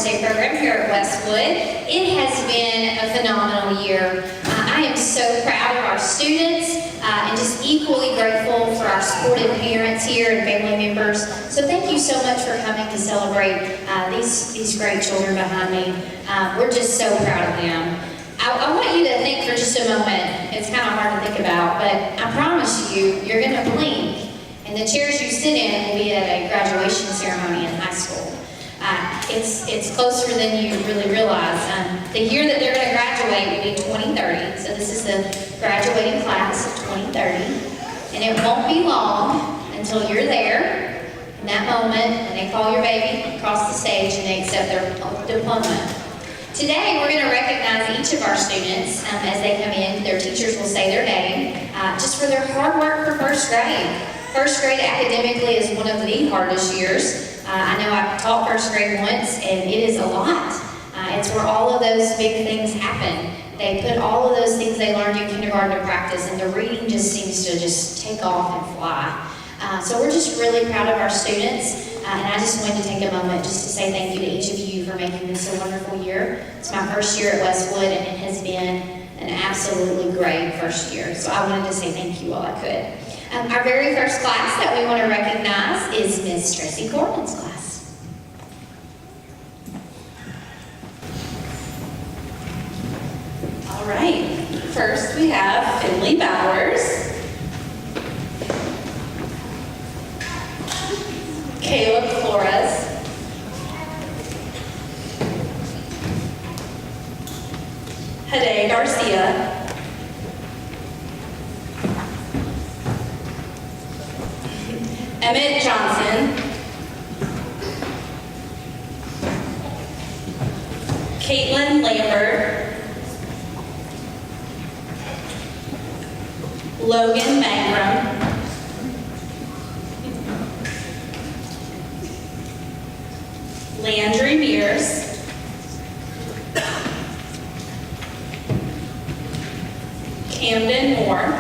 Mother's Day program here at Westwood. It has been a phenomenal year. I am so proud of our students and just equally grateful for our supportive parents here and family members. So thank you so much for coming to celebrate these great children behind me. We're just so proud of them. I want you to think for just a moment. It's kind of hard to think about, but I promise you, you're going to blink, and the chairs you sit in will be at a graduation ceremony in high school. It's closer than you really realize. The year that they're going to graduate will be 2030, so this is the graduating class of 2030, and it won't be long until you're there in that moment, and they call your baby across the stage and they accept their diploma. Today, we're going to recognize each of our students as they come in. Their teachers will say their name, just for their hard work for first grade. First grade academically is one of the hardest years. I know I've taught first grade once, and it is a lot. It's where all of those big things happen. They put all of those things they learned in kindergarten to practice, and the reading just seems to just take off and fly. So we're just really proud of our students. And I just wanted to take a moment just to say thank you to each of you for making this a wonderful year. It's my first year at Westwood, and it has been an absolutely great first year. So I wanted to say thank you while I could. Our very first class that we want to recognize is Miss Tracy Corbin's class. All right, first we have Finley Bowers, Caleb Flores, Hade Garcia, Emmett Johnson, Caitlin Lambert, Logan Mangrum, Landry Mears, Camden Moore,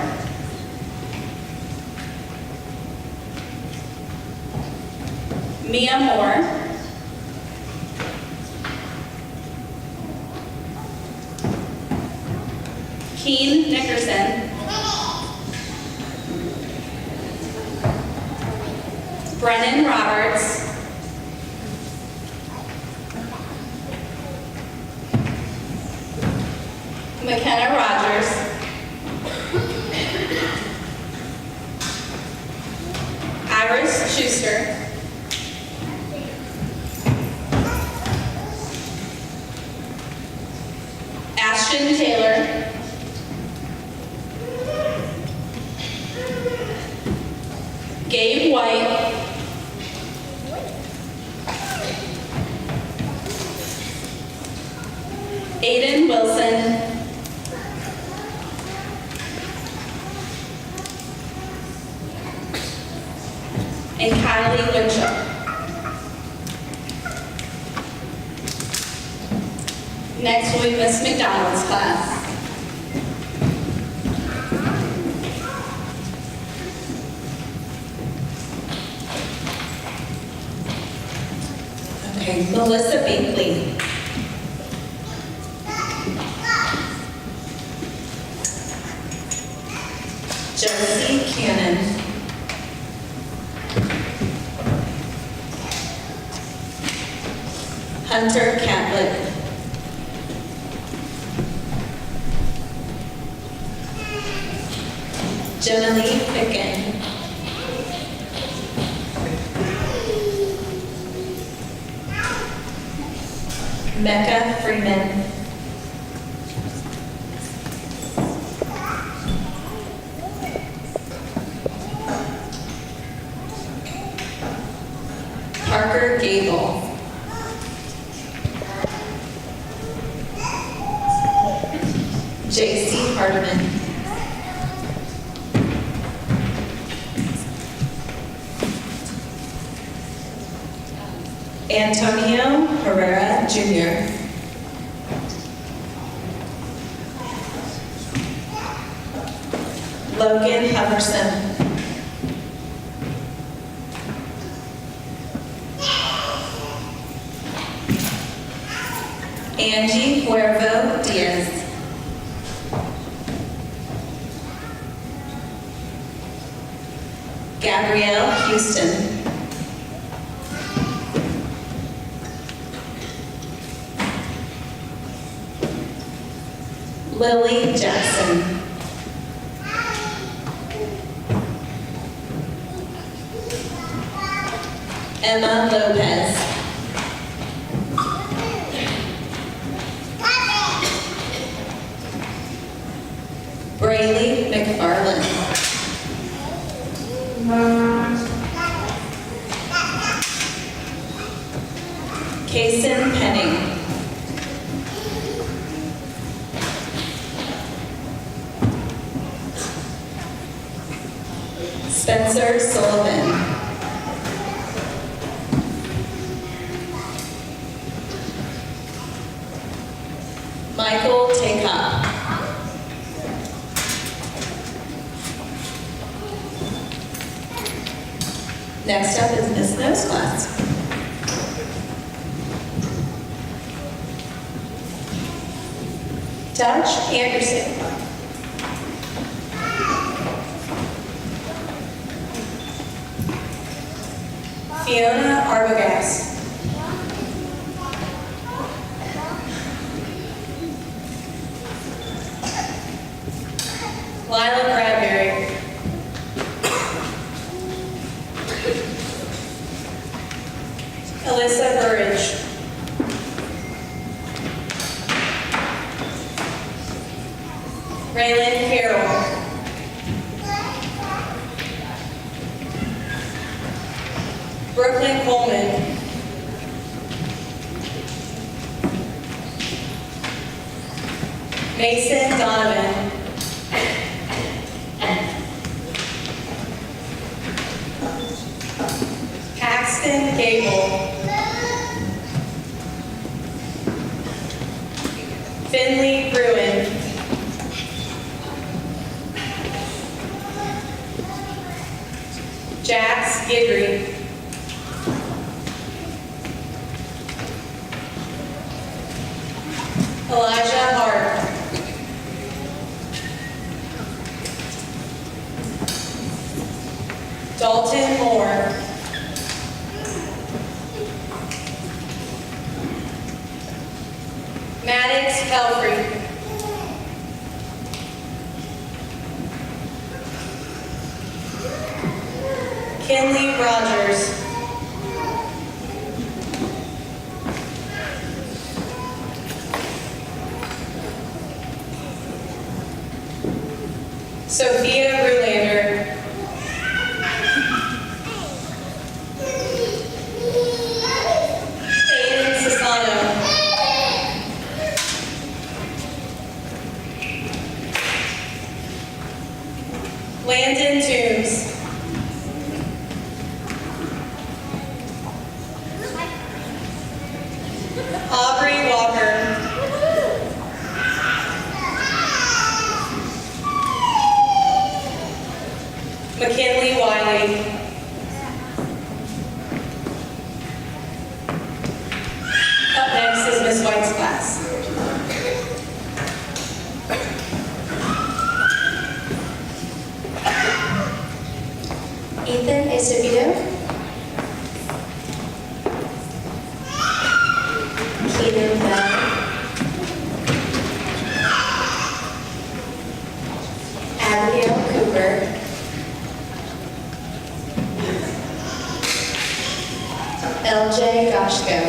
Mia Moore, Keen Nickerson, Brennan Roberts, McKenna Rogers, Iris Schuster, Ashton Taylor, Gabe White, Aiden Wilson, and Kylie Winchell. Next will be Miss McDonald's class. Okay, Melissa Binkley. Josie Cannon. Hunter Catlett. Jenny Picken. Mecca Freeman. Parker Gable. J.C. Hardeman. Antonio Herrera Jr. Logan Huberson. Angie Huervo Diaz. Gabrielle Houston. Lily Jackson. Emma Lopez. Braylee McFarland. Kason Penning. Spencer Sullivan. Michael Takeup. Next up is Miss Nose class. Dutch Anderson. Fiona Arbogast. Lila Bradbury. Alyssa Burridge. Raylan Carroll. Brooklyn Coleman. Mason Donovan. Paxton Gable. Finley Bruin. Jax Gidry. Elijah Hart. Dalton Moore. Maddox Pelfrey. Kinley Rogers. Sophia Ruhlander. Aiden Sasano. Landon Toombs. Aubrey Walker. McKinley Wiley. Up next is Miss White's class. Ethan Acevedo. Keaton Bell. Abigail Cooper. LJ Goshko.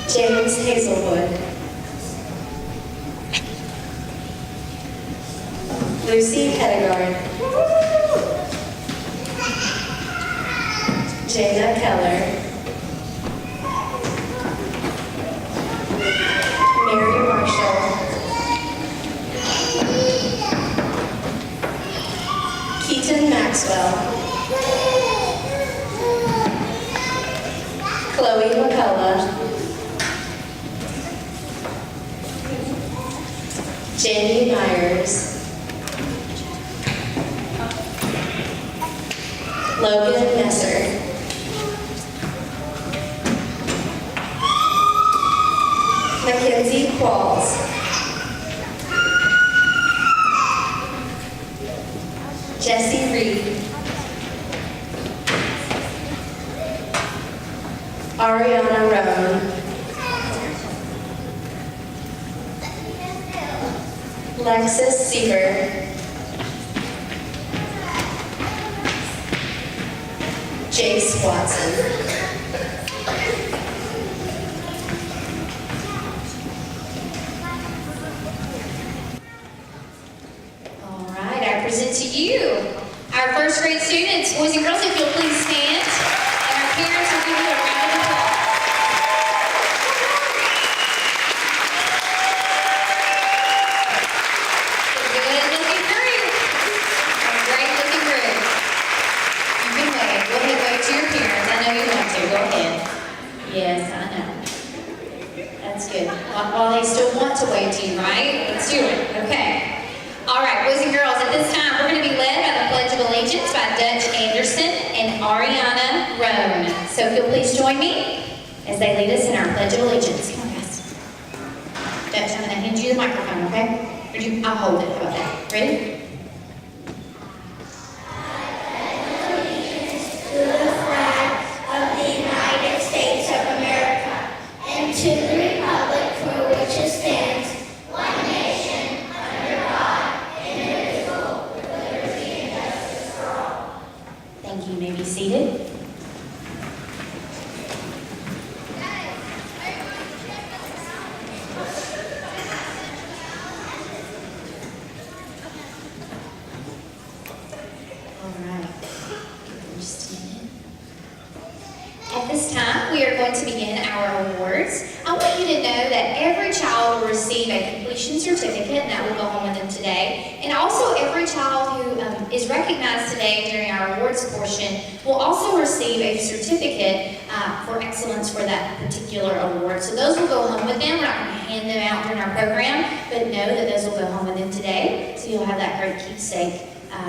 James Hazelwood. Lucy Hedegaard. Jada Keller. Mary Marshall. Keaton Maxwell. Chloe McCullough. Jamie Myers. Logan Messer. applause. Jessie Reed. Ariana Roan. Lexus Seaver. Jace Watson. All right, I present to you our first grade students, boys and girls, if you'll please stand, and our parents will give you a round of applause. Good looking group. A great looking group. You can wave. Go ahead, wave to your parents. I know you want to. Go ahead. Yes, I know. That's good. While they still want to wave to you, right? Let's do it. Okay. All right, boys and girls, at this time, we're going to be led by the Pledge of Allegiance by Dutch Anderson and Ariana Roan. So if you'll please join me as they lead us in our Pledge of Allegiance. Come on, guys. Dutch, I'm going to hand you the microphone, okay? Or I'll hold it. How about that? Ready? To the flag of the United States of America and to the republic for which it stands, one nation, under God, indivisible, with liberty and justice for all. Thank you. You may be seated. At this time, we are going to begin our awards. I want you to know that every child will receive a completion certificate, and that will go home with them today. And also, every child who is recognized today during our awards portion will also receive a certificate for excellence for that particular award. So those will go home with them. We're not going to hand them out during our program, but know that those will go home with them today. So you'll have that great keepsake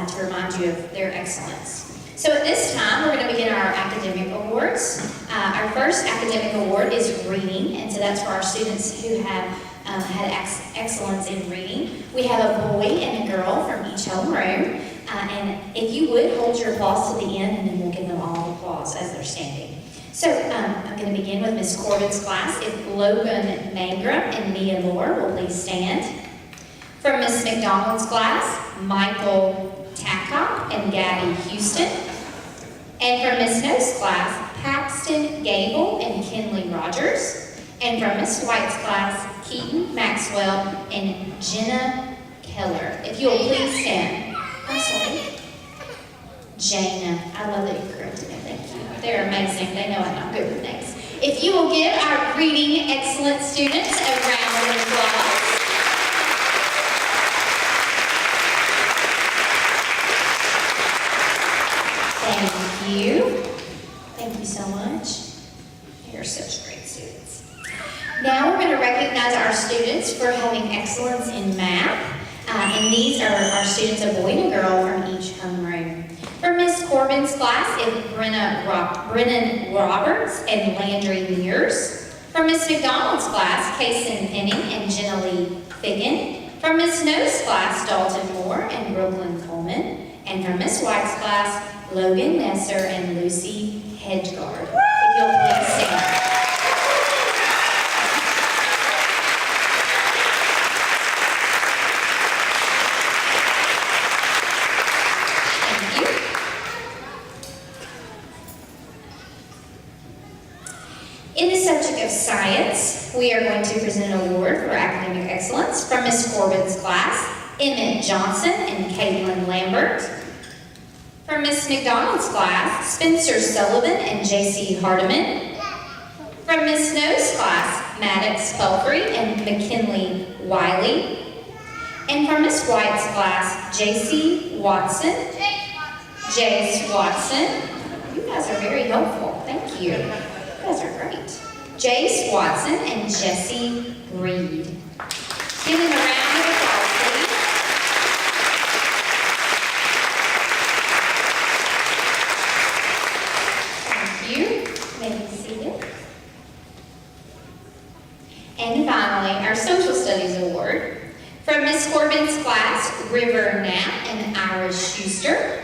to remind you of their excellence. So at this time, we're going to begin our academic awards. Our first academic award is reading, and so that's for our students who have had excellence in reading. We have a boy and a girl from each homeroom, and if you would, hold your applause to the end, and then we'll give them all applause as they're standing. So I'm going to begin with Miss Corbin's class. If Logan Mangrum and Mia Moore will please stand. From Miss McDonald's class, Michael Tackock and Gabby Houston. And from Miss No's class, Paxton Gable and Kinley Rogers. And from Miss White's class, Keaton Maxwell and Jenna Keller. If you will please stand. I'm sorry. Jana. I love that you corrected me. Thank you. They're amazing. They know I'm not good with names. If you will give our reading excellent students a round of applause. Thank you. Thank you so much. You're such great students. Now we're going to recognize our students for having excellence in math. And these are our students, a boy and a girl from each homeroom. For Miss Corbin's class, it's Brennan Roberts and Landry Mears. From Miss McDonald's class, Kason Penning and Jenna Lee Figgin. From Miss No's class, Dalton Moore and Brooklyn Coleman. And from Miss White's class, Logan Nesser and Lucy Hedgegard. If you'll please stand. Thank you. In the subject of science, we are going to present an award for academic excellence from Miss Corbin's class, Emmett Johnson and Caitlin Lambert. From Miss McDonald's class, Spencer Sullivan and J.C. Hardiman. From Miss No's class, Maddox Pelfrey and McKinley Wiley. And from Miss White's class, J.C. Watson. Jace Watson. You guys are very helpful. Thank you. You guys are great. Jace Watson and Jesse Reed. Give them a round of applause, please. Thank you. You may be seated. And finally, our social From Miss Corbin's class, River Knapp and Iris Schuster.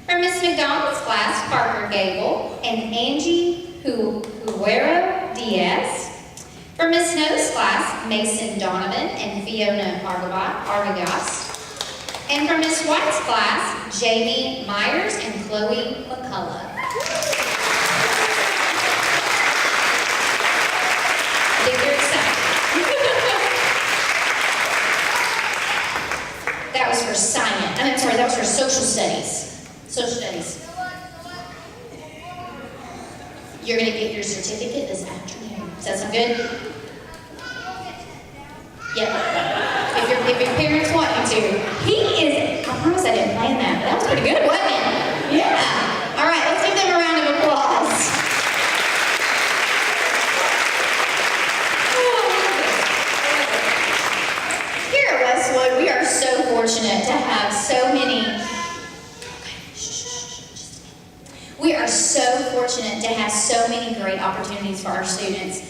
From Miss McDonald's class, Parker Gable and Angie Huero Diaz. From Miss Snow's class, Mason Donovan and Fiona Argagast. And from Miss White's class, Jamie Myers and Chloe McCullough. I think they're excited. That was for science. I'm sorry, that was for social studies. Social studies. You're going to get your certificate this afternoon. Does that sound good? Yeah. If your parents want you to. I promise I didn't plan that, but that was pretty good, wasn't it? Yeah. All right, let's give them a round of applause. Here at Westwood, we are so fortunate to have so many. We are so fortunate to have so many great opportunities for our students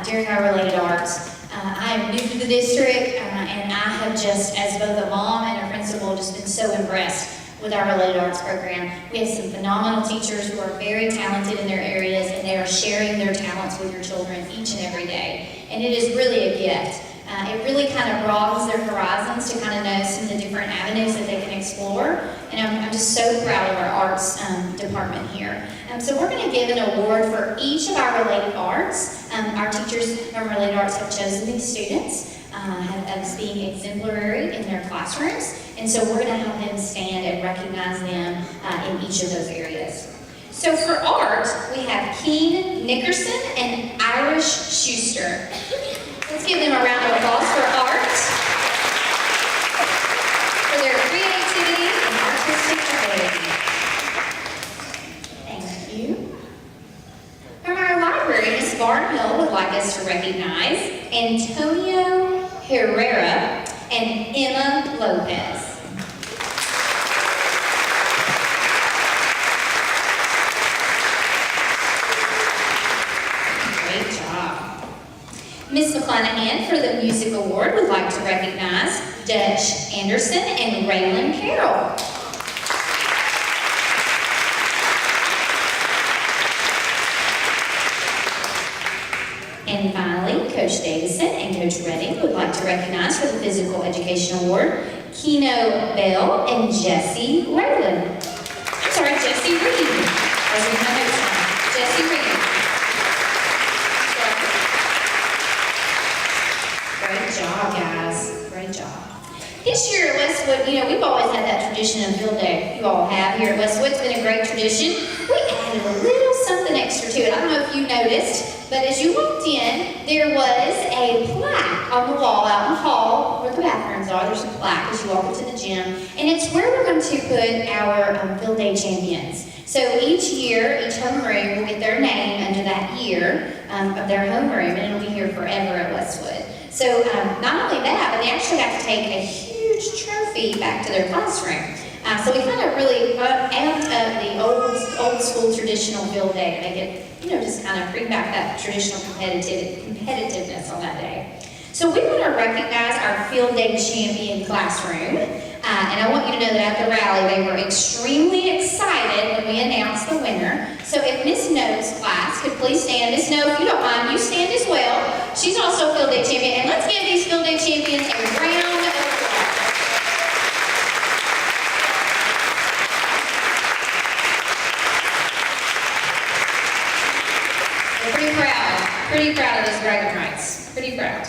during our related arts. I am new to the district, and I have just, as both a mom and a principal, just been so impressed with our related arts program. We have some phenomenal teachers who are very talented in their areas, and they are sharing their talents with your children each and every day. And it is really a gift. It really kind of broadens their horizons to kind of know some of the different avenues that they can explore. And I'm just so proud of our arts department here. So we're going to give an award for each of our related arts. Our teachers from related arts have chosen these students as being exemplary in their classrooms. And so we're going to have them stand and recognize them in each of those areas. So for art, we have Keen Nickerson and Irish Schuster. Let's give them a round of applause for art, for their creativity and artistic ability. Thank you. From our library, Ms. Barnhill would like us to recognize Antonio Herrera and Emma Lopez. Great job. Ms. McClanahan for the Music Award would like to recognize Dutch Anderson and Raylan Carroll. And finally, Coach Davison and Coach Redding would like to recognize for the Physical Education Award, Keno Bell and Jesse Raylan. I'm sorry, Jesse Reed. Jesse Reed. Great job, guys. Great job. This year at Westwood, we've always had that tradition of field day. You all have here at Westwood. It's been a great tradition. We added a little something extra to it. I don't know if you noticed, but as you walked in, there was a plaque on the wall out in the hall where the bathrooms are. There's a plaque as you walk into the gym, and it's where we're going to put our field day champions. So each year, each homeroom will get their name under that year of their homeroom, and it'll be here forever at Westwood. So not only that, but they actually have to take a huge trophy back to their classroom. So we kind of really amped up the old school traditional field day to make it, just kind of bring back that traditional competitiveness on that day. So we want to recognize our field day champion classroom. And I want you to know that at the rally, they were extremely excited when we announced the winner. So if Miss No's class could please stand. Miss No, if you don't mind, you stand as well. She's also a field day champion. And let's give these field day champions a round of applause. We're pretty proud of those bragging rights. Pretty proud.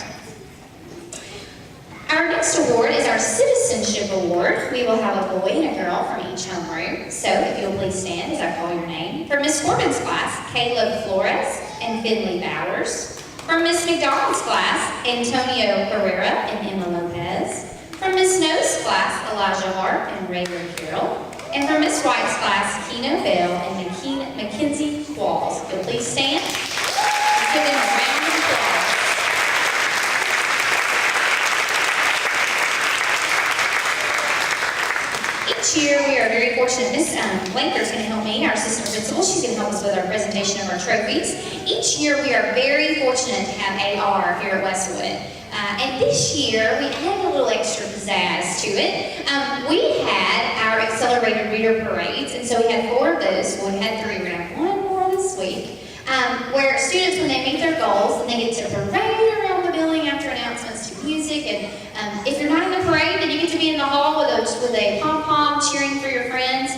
Our next award is our Citizenship Award. We will have a boy and a girl from each homeroom. So if you'll please stand as I call your name. For Miss Corbin's class, Caleb Flores and Finley Bowers. From Miss McDonald's class, Antonio Herrera and Emma Lopez. From Miss Snow's class, Elijah Hart and Raven Carroll. And from Miss White's class, Keno Bell and Mackenzie Walls. If you'll please stand. Let's give them a round of applause. Each year, we are very fortunate fortunate. Miss Blanker's going to help me, our assistant principal. She's going to help us with our presentation of our trophies. Each year we are very fortunate to have AR here at Westwood. And this year we added a little extra pizzazz to it. We had our accelerated reader parades, and so we had 4 of those. Well, we had 3. We're going to have 1 more this week. Where students, when they meet their goals, and they get to parade around the building after announcements to music, and if you're not in the parade, then you get to be in the hall with a pom-pom cheering for your friends.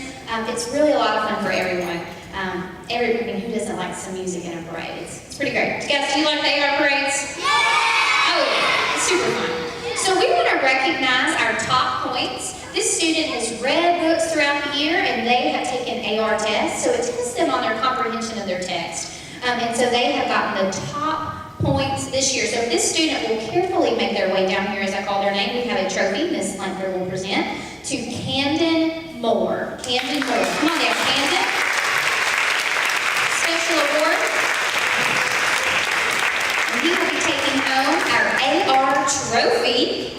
It's really a lot of fun for everyone. Who doesn't like some music in a parade? It's pretty great. Guys, do you like the AR parades? Yeah! Oh yeah, it's super fun. So we want to recognize our top points. This student has read books throughout the year, and they have taken AR tests, so it tests them on their comprehension of their text. And so they have gotten the top points this year. So if this student will carefully make their way down here, as I call their name, we have a trophy Miss Lanker will present to Camden Moore. Camden Moore. Come on down, Camden. Special award. And he will be taking home our AR trophy.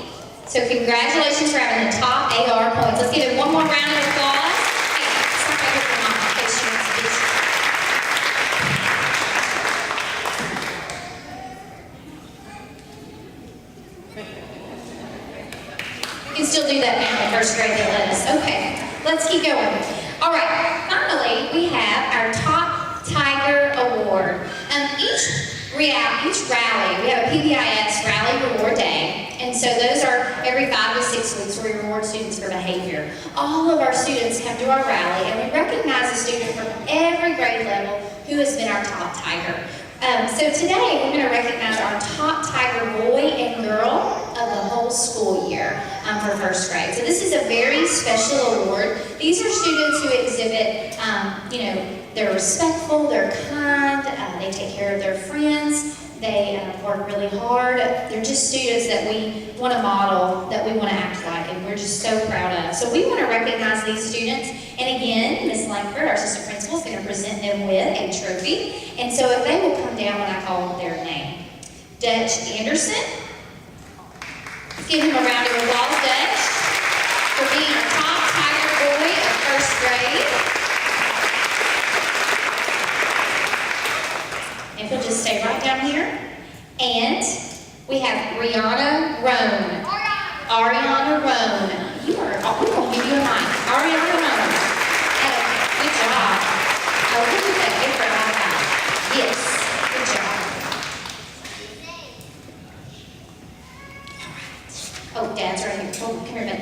So congratulations for having the top AR points. Let's give him one more round of applause. Hey, stop right here for Mom in case she wants to do something. You can still do that now in first grade, they let us. Okay, let's keep going. All right, finally, we have our Top Tiger Award. Each rally, we have a PBIS Rally Reward Day, and so those are every 5 to 6 weeks where we reward students for behavior. All of our students come to our rally, and we recognize a student from every grade level who has been our top tiger. So today, we're going to recognize our top tiger boy and girl of the whole school year for first grade. So this is a very special award. These are students who exhibit, they're respectful, they're kind, they take care of their friends, they work really hard. They're just students that we want to model, that we want to act like, and we're just so proud of. So we want to recognize these students. And again, Ms. Langford, our assistant principal, is going to present them with a trophy. And so if they will come down when I call their name. Dutch Anderson. Let's give him a round of applause, Dutch, for being our top tiger boy of first grade. And he'll just stay right down here. And we have Rihanna Roan. Ariana Roan. We're going to give you a mic. Ariana Roan. Good job. Oh, look at that. Give her a high five. Yes. Good job. All right. Oh, Dad's right here. Oh, come here, Ben.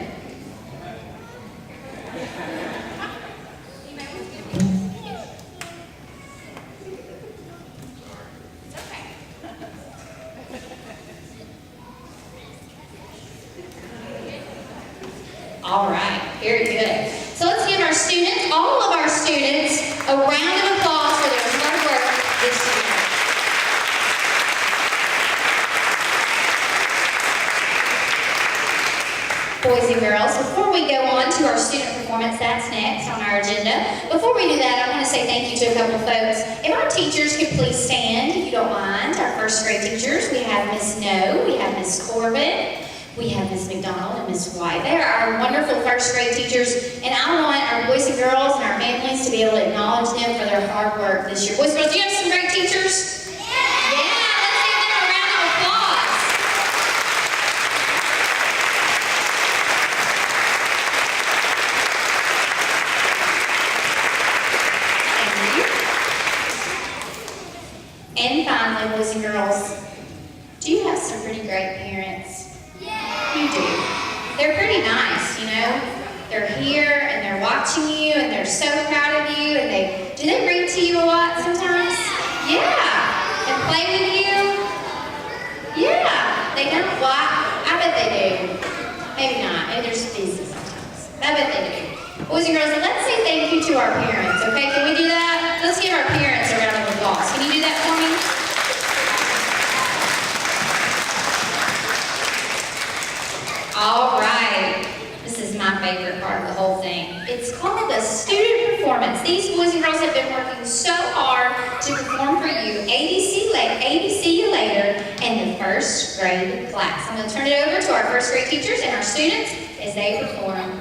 All right, very good. So let's give our students, all of our students, a round of applause for their hard work this year. Boys and girls, before we go on to our student performance, that's next on our agenda. Before we do that, I want to say thank you to a couple folks. If our teachers could please stand, if you don't mind, our first grade teachers. We have Miss No, we have Miss Corbin, we have Ms. McDonald and Ms. White. They are our wonderful first grade teachers, and I want our boys and girls and our families to be able to acknowledge them for their hard work this year. Boys and girls, do you have some great teachers? Yeah, let's give them a round of applause. Thank you. And finally, boys and girls, do you have some pretty great parents? You do. They're pretty nice, you know. They're here and they're watching you and they're so proud of you, and do they read to you a lot sometimes? Yeah. And play with you? Yeah. They don't? Well, I bet they do. Maybe not. Maybe they're just busy sometimes. I bet they do. Boys and girls, let's say thank you to our parents, okay? Can we do that? Let's give our parents a round of applause. Can you do that for me? All right, this is my favorite part of the whole thing. It's called the student performance. These boys and girls have been working so hard to perform for you. ABC you later in the first grade class. I'm going to turn it over to our first grade teachers and our students as they perform